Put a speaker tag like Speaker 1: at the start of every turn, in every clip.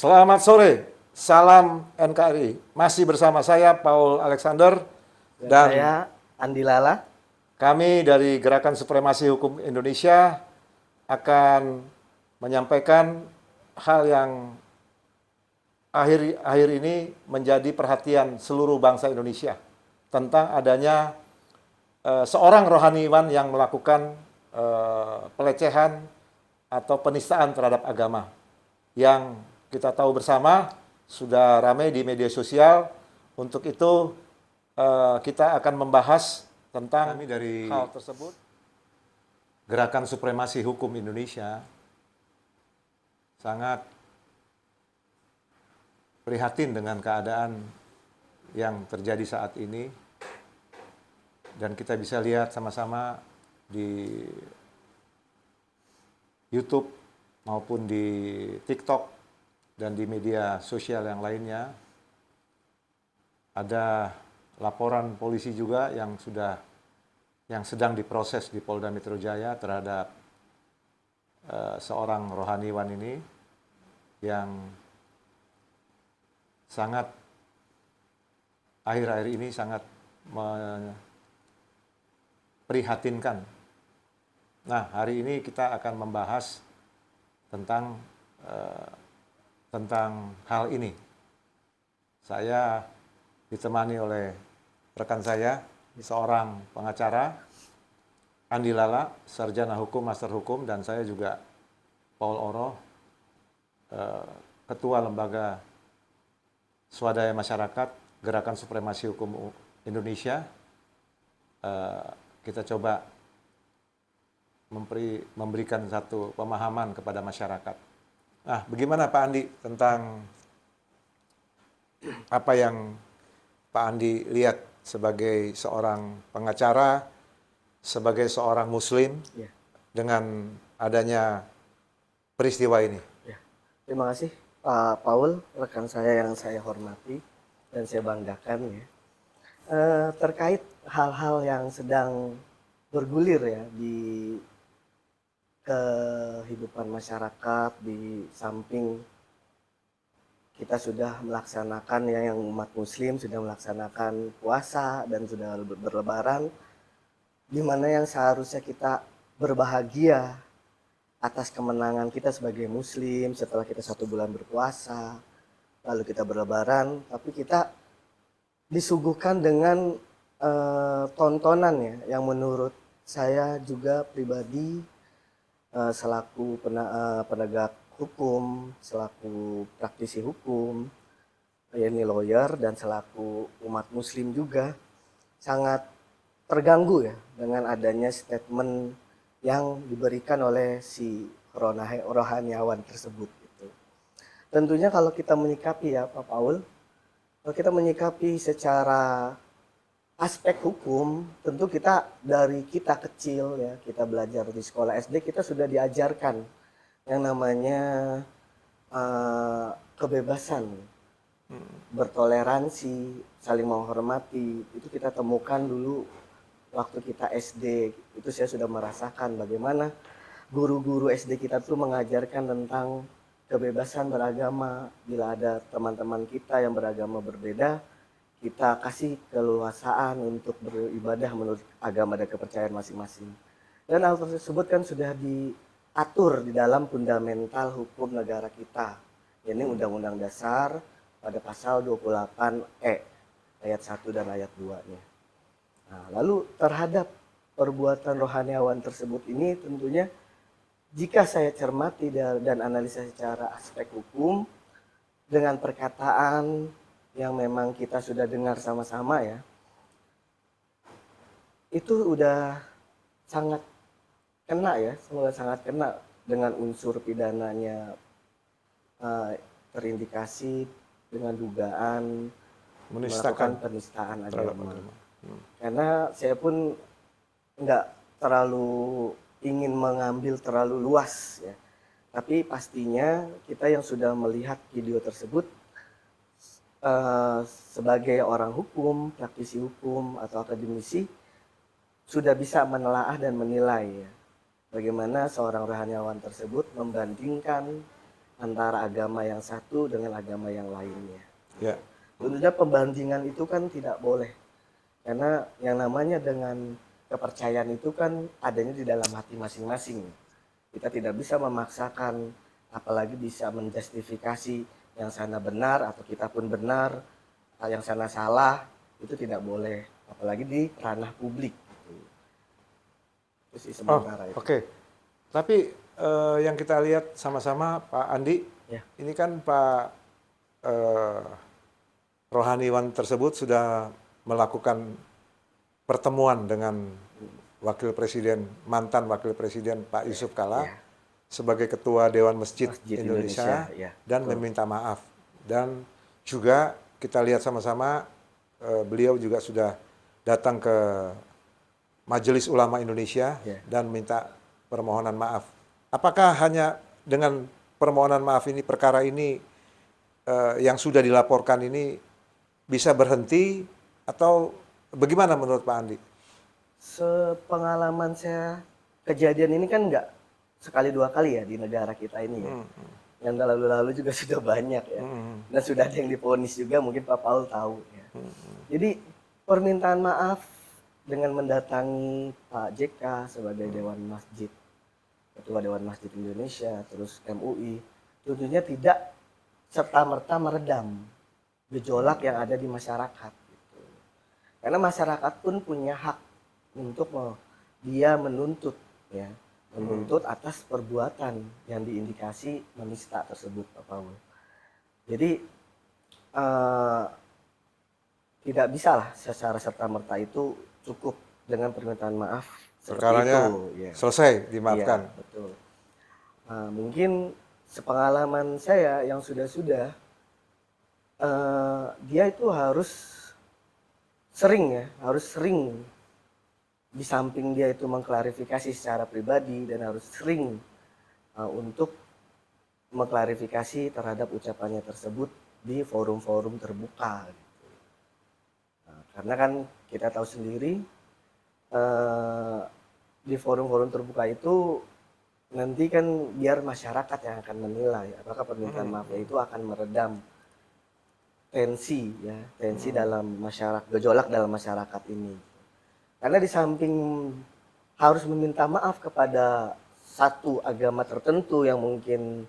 Speaker 1: Selamat sore, salam NKRI. Masih bersama saya Paul Alexander
Speaker 2: Dan
Speaker 1: dan
Speaker 2: saya Andi Lala.
Speaker 1: kami dari Gerakan Supremasi Hukum Indonesia akan menyampaikan hal yang akhir ini menjadi perhatian seluruh bangsa Indonesia tentang adanya seorang rohaniwan yang melakukan pelecehan atau penistaan terhadap agama yang kita tahu bersama sudah ramai di media sosial. Untuk itu kita akan membahas tentang
Speaker 3: Kami dari
Speaker 1: hal tersebut. Gerakan Supremasi Hukum Indonesia sangat prihatin dengan keadaan yang terjadi saat ini, dan kita bisa lihat sama-sama di YouTube maupun di TikTok dan di media sosial yang lainnya. Ada laporan polisi juga yang sedang diproses di Polda Metro Jaya terhadap seorang rohaniwan ini yang sangat akhir-akhir ini sangat memprihatinkan. Nah, hari ini kita akan membahas tentang hal ini. Saya ditemani oleh rekan saya, seorang pengacara, Andi Lala, sarjana hukum, master hukum, dan saya juga Paul Oro, Ketua Lembaga Swadaya Masyarakat Gerakan Supremasi Hukum Indonesia. Kita coba memberikan satu pemahaman kepada masyarakat. Nah, bagaimana Pak Andi tentang apa yang Pak Andi lihat sebagai seorang pengacara, sebagai seorang Muslim, dengan adanya peristiwa ini?
Speaker 2: Terima kasih Pak Paul, rekan saya yang saya hormati dan saya banggakan ya. Terkait hal-hal yang sedang bergulir ya di kehidupan masyarakat, di samping kita sudah melaksanakan ya, yang umat muslim sudah melaksanakan puasa dan sudah berlebaran, di mana yang seharusnya kita berbahagia atas kemenangan kita sebagai muslim setelah kita 1 bulan berpuasa, lalu kita berlebaran, tapi kita disuguhkan dengan tontonan ya, yang menurut saya juga pribadi selaku penegak hukum, selaku praktisi hukum, yakni lawyer, dan selaku umat muslim juga sangat terganggu ya dengan adanya statement yang diberikan oleh si rohaniawan tersebut gitu. Tentunya kalau kita menyikapi ya Pak Paul, kalau kita menyikapi secara aspek hukum, tentu kita dari kita kecil ya, kita belajar di sekolah SD, kita sudah diajarkan yang namanya kebebasan, bertoleransi, saling menghormati. Itu kita temukan dulu waktu kita SD. Itu saya sudah merasakan bagaimana guru-guru SD kita tuh mengajarkan tentang kebebasan beragama. Bila ada teman-teman kita yang beragama berbeda, kita kasih keleluasaan untuk beribadah menurut agama dan kepercayaan masing-masing. Dan hal tersebut kan sudah diatur di dalam fundamental hukum negara kita, yakni Undang-Undang Dasar pada pasal 28E ayat 1 dan ayat 2-nya. Nah, lalu terhadap perbuatan rohaniawan tersebut ini tentunya jika saya cermati dan analisa secara aspek hukum dengan perkataan yang memang kita sudah dengar sama-sama ya, itu udah sangat kena ya, sangat kena dengan unsur pidananya, terindikasi dengan dugaan melakukan penistaan agama. Karena saya pun nggak terlalu ingin mengambil terlalu luas ya, tapi pastinya kita yang sudah melihat video tersebut sebagai orang hukum, praktisi hukum atau akademisi sudah bisa menelaah dan menilai ya, bagaimana seorang rohaniawan tersebut membandingkan antara agama yang satu dengan agama yang lainnya.
Speaker 1: Ya.
Speaker 2: Tentunya pembandingan itu kan tidak boleh. Karena yang namanya dengan kepercayaan itu kan adanya di dalam hati masing-masing. Kita tidak bisa memaksakan, apalagi bisa menjustifikasi yang sana benar atau kita pun benar, yang sana salah, itu tidak boleh. Apalagi di ranah publik. Itu sih
Speaker 1: Oh,
Speaker 2: sementara itu.
Speaker 1: oke. Tapi yang kita lihat sama-sama Pak Andi,
Speaker 2: Ya.
Speaker 1: ini kan Pak rohaniwan tersebut sudah melakukan pertemuan dengan mantan wakil presiden Pak Yusuf Kala
Speaker 2: Ya.
Speaker 1: sebagai ketua Dewan Masjid,
Speaker 2: Masjid
Speaker 1: Indonesia,
Speaker 2: Indonesia, ya,
Speaker 1: dan
Speaker 2: betul.
Speaker 1: meminta maaf. Dan juga kita lihat sama-sama beliau juga sudah datang ke Majelis Ulama Indonesia
Speaker 2: Ya.
Speaker 1: dan minta permohonan maaf. Apakah hanya dengan permohonan maaf ini, perkara ini yang sudah dilaporkan ini bisa berhenti atau bagaimana menurut Pak Andi?
Speaker 2: Sepengalaman saya, kejadian ini kan nggak sekali dua kali ya di negara kita ini ya. Yang lalu-lalu juga sudah banyak ya. Dan sudah ada yang divonis juga, mungkin Pak Paul tahu ya. Jadi permintaan maaf dengan mendatangi Pak JK sebagai Dewan Masjid, Ketua Dewan Masjid Indonesia, terus MUI, tentunya tidak serta-merta meredam gejolak yang ada di masyarakat. Gitu. Karena masyarakat pun punya hak untuk dia menuntut, ya, menuntut atas perbuatan yang diindikasi menista tersebut, Pak Paul. Jadi tidak bisa lah secara serta-merta itu cukup dengan permintaan maaf seperti
Speaker 1: Perkaranya
Speaker 2: itu. Ya.
Speaker 1: selesai, dimaafkan.
Speaker 2: Iya, betul. Nah, mungkin sepengalaman saya yang sudah-sudah, dia itu harus sering di samping dia itu mengklarifikasi secara pribadi dan harus sering untuk mengklarifikasi terhadap ucapannya tersebut di forum-forum terbuka. Gitu. Nah, karena kan kita tahu sendiri di forum-forum terbuka itu nanti kan biar masyarakat yang akan menilai apakah permintaan maafnya itu akan meredam tensi dalam masyarakat, gejolak dalam masyarakat ini. Karena di samping harus meminta maaf kepada satu agama tertentu yang mungkin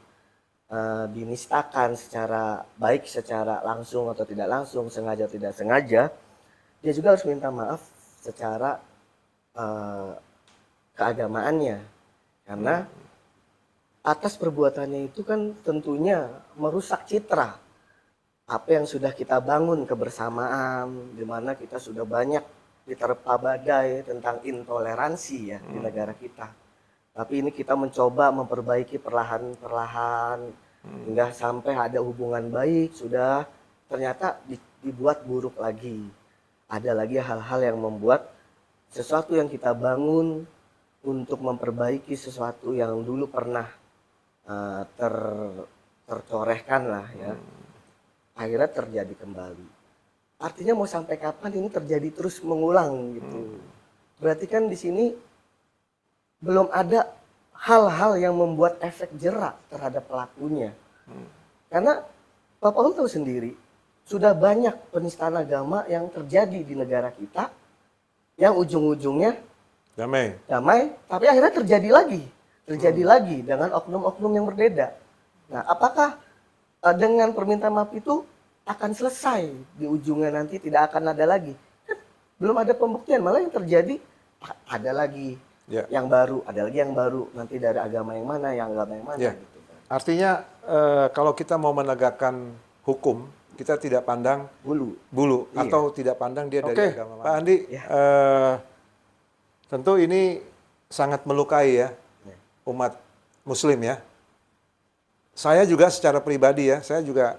Speaker 2: dinistakan secara baik, secara langsung atau tidak langsung, sengaja atau tidak sengaja, dia juga harus minta maaf secara keagamaannya. Karena atas perbuatannya itu kan tentunya merusak citra apa yang sudah kita bangun kebersamaan, di mana kita sudah banyak diterpa badai tentang intoleransi ya di negara kita. Tapi ini kita mencoba memperbaiki perlahan-perlahan hingga sampai ada hubungan baik, sudah ternyata dibuat buruk lagi. Ada lagi hal-hal yang membuat sesuatu yang kita bangun untuk memperbaiki sesuatu yang dulu pernah tercorehkan lah ya, akhirnya terjadi kembali. Artinya mau sampai kapan ini terjadi terus mengulang gitu. Berarti kan di sini belum ada hal-hal yang membuat efek jerak terhadap pelakunya. Karena Pak Paul tahu sendiri, sudah banyak penistaan agama yang terjadi di negara kita yang ujung-ujungnya
Speaker 1: Damai.
Speaker 2: tapi akhirnya terjadi lagi dengan oknum-oknum yang berbeda. Nah, apakah dengan permintaan maaf itu akan selesai di ujungnya nanti tidak akan ada lagi? Kan belum ada pembuktian, malah yang terjadi ada lagi yang baru, ada lagi yang baru, nanti dari agama yang mana, yang agama yang mana. Gitu kan.
Speaker 1: Artinya kalau kita mau menegakkan hukum, kita tidak pandang bulu
Speaker 2: Iya.
Speaker 1: atau tidak pandang dia dari agama mana. Pak Andi, tentu ini sangat melukai ya umat Muslim ya. Saya juga secara pribadi ya, saya juga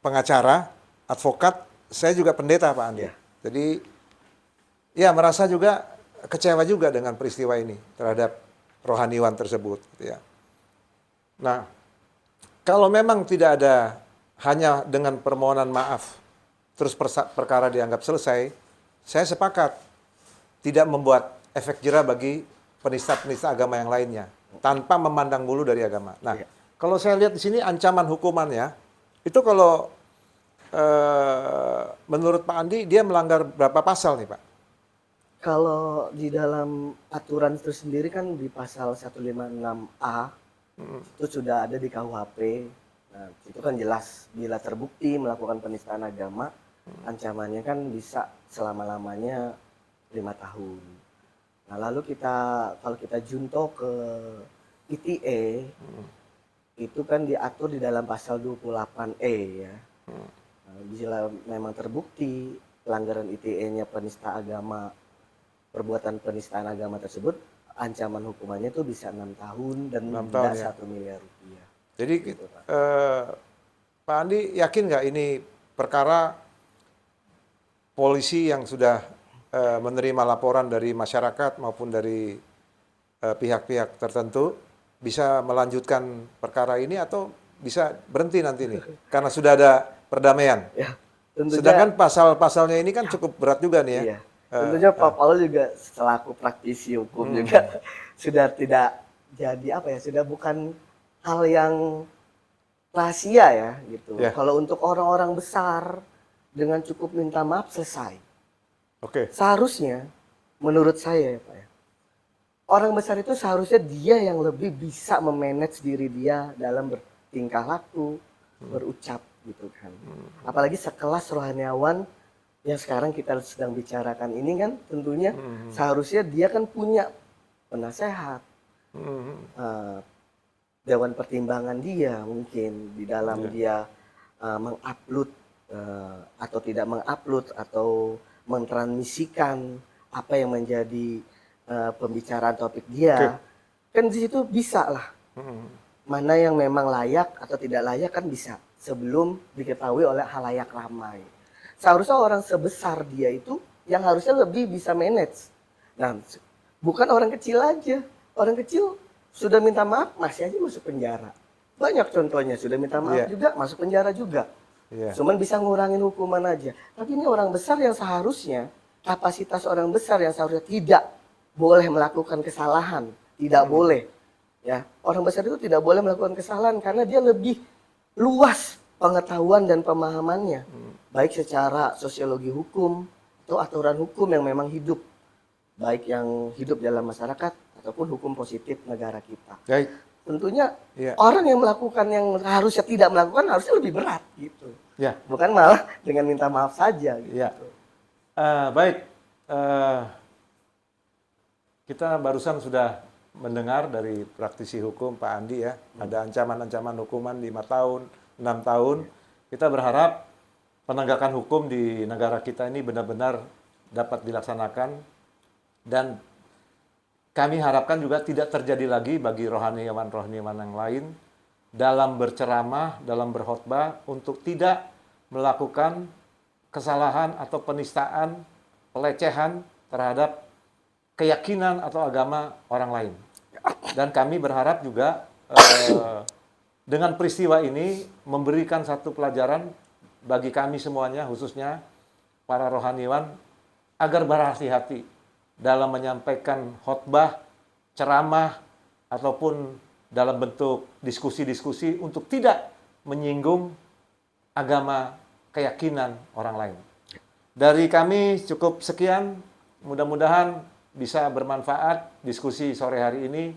Speaker 1: pengacara, advokat, saya juga pendeta Pak Andi. Jadi ya merasa juga kecewa juga dengan peristiwa ini terhadap rohaniwan tersebut. Gitu ya. Nah, kalau memang tidak ada hanya dengan permohonan maaf, terus perkara dianggap selesai, saya sepakat tidak membuat efek jera bagi penista-penista agama yang lainnya, tanpa memandang bulu dari agama. Nah, kalau saya lihat di sini ancaman hukumannya, itu kalau menurut Pak Andi, dia melanggar berapa pasal nih Pak?
Speaker 2: Kalau di dalam aturan itu sendiri kan di pasal 156A itu sudah ada di KUHP. Nah, itu kan jelas bila terbukti melakukan penistaan agama, ancamannya kan bisa selama-lamanya 5 tahun. Nah, lalu kalau kita junto ke ITE, itu kan diatur di dalam pasal 28E ya. Nah, bila memang terbukti pelanggaran ITE-nya penista agama, perbuatan penistaan agama tersebut, ancaman hukumannya itu bisa 6 tahun dan
Speaker 1: 6
Speaker 2: denda
Speaker 1: tahun, ya.
Speaker 2: 1 miliar rupiah.
Speaker 1: Jadi
Speaker 2: Gitu, Pak.
Speaker 1: Pak Andi yakin nggak ini perkara polisi yang sudah menerima laporan dari masyarakat maupun dari pihak-pihak tertentu bisa melanjutkan perkara ini atau bisa berhenti nanti nih karena sudah ada perdamaian?
Speaker 2: Ya, tentunya.
Speaker 1: Sedangkan pasal-pasalnya ini kan cukup berat juga nih ya.
Speaker 2: Iya. Tentunya Pak Paul juga selaku praktisi hukum juga sudah tidak jadi apa ya, sudah bukan hal yang rahasia ya gitu.
Speaker 1: Ya.
Speaker 2: Kalau untuk orang-orang besar dengan cukup minta maaf selesai.
Speaker 1: Oke.
Speaker 2: Seharusnya menurut saya ya Pak ya, orang besar itu seharusnya dia yang lebih bisa memanage diri dia dalam bertingkah laku, berucap gitu kan. Apalagi sekelas rohaniawan yang sekarang kita sedang bicarakan ini kan tentunya seharusnya dia kan punya penasehat, dewan pertimbangan dia mungkin di dalam dia mengupload atau tidak mengupload atau mentransmisikan apa yang menjadi pembicaraan topik dia. Kan di situ bisa lah mana yang memang layak atau tidak layak kan bisa sebelum diketahui oleh halayak ramai. Seharusnya orang sebesar dia itu yang harusnya lebih bisa manage. Nah, bukan orang kecil aja. Orang kecil sudah minta maaf masih aja masuk penjara. Banyak contohnya sudah minta maaf juga masuk penjara juga. Cuman bisa ngurangin hukuman aja. Tapi ini orang besar yang seharusnya kapasitas orang besar yang seharusnya tidak boleh melakukan kesalahan, tidak boleh. Ya, orang besar itu tidak boleh melakukan kesalahan karena dia lebih luas pengetahuan dan pemahamannya, baik secara sosiologi hukum atau aturan hukum yang memang hidup, baik yang hidup dalam masyarakat ataupun hukum positif negara kita.
Speaker 1: Baik.
Speaker 2: Tentunya orang yang melakukan yang harusnya tidak melakukan harusnya lebih berat gitu.
Speaker 1: Ya.
Speaker 2: Bukan malah dengan minta maaf saja. Gitu.
Speaker 1: Ya. Baik. Kita barusan sudah mendengar dari praktisi hukum Pak Andi ya, ada ancaman-ancaman hukuman 5 tahun, 6 tahun. Kita berharap penegakan hukum di negara kita ini benar-benar dapat dilaksanakan dan kami harapkan juga tidak terjadi lagi bagi rohaniawan-rohaniawan yang lain dalam berceramah, dalam berkhotbah untuk tidak melakukan kesalahan atau penistaan, pelecehan terhadap keyakinan atau agama orang lain. Dan kami berharap juga dengan peristiwa ini memberikan satu pelajaran bagi kami semuanya, khususnya para rohaniawan, agar berhati-hati dalam menyampaikan khotbah, ceramah, ataupun dalam bentuk diskusi-diskusi untuk tidak menyinggung agama, keyakinan orang lain. Dari kami cukup sekian, mudah-mudahan bisa bermanfaat diskusi sore hari ini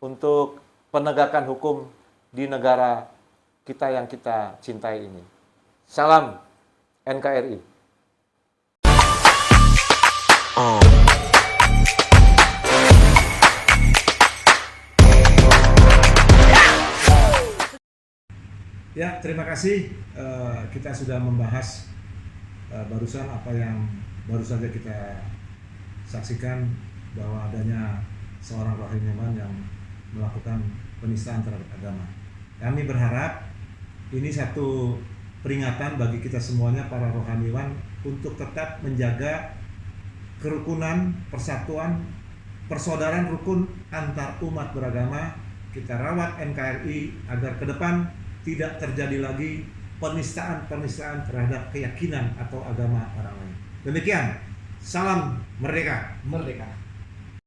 Speaker 1: untuk penegakan hukum di negara kita yang kita cintai ini. Salam NKRI. Ya, terima kasih. Kita sudah membahas barusan apa yang baru saja kita saksikan bahwa adanya seorang rohaniawan yang melakukan penistaan terhadap agama. Kami berharap ini satu peringatan bagi kita semuanya para rohaniawan untuk tetap menjaga kerukunan, persatuan, persaudaraan rukun antar umat beragama. Kita rawat NKRI agar ke depan tidak terjadi lagi penistaan-penistaan terhadap keyakinan atau agama orang lain. Demikian, salam merdeka.
Speaker 2: Merdeka.